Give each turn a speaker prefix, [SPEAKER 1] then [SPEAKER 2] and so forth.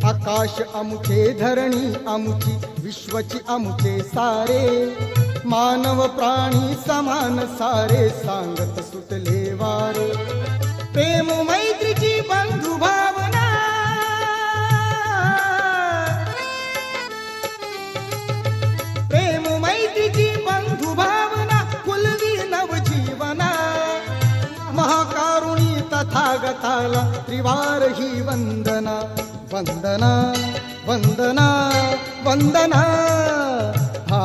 [SPEAKER 1] आकाश अमुचे धरणी अमुची विश्वची अमुचे सारे मानव प्राणी समान सारे सांगत सुटले वारे प्रेम मैत्रीची बंधु भावना प्रेम मैत्रीची बंधु भावना फुलवी नवजीवना महाकारुणी तथागताला त्रिवार ही वंदना वंदना वंदना वंदना हा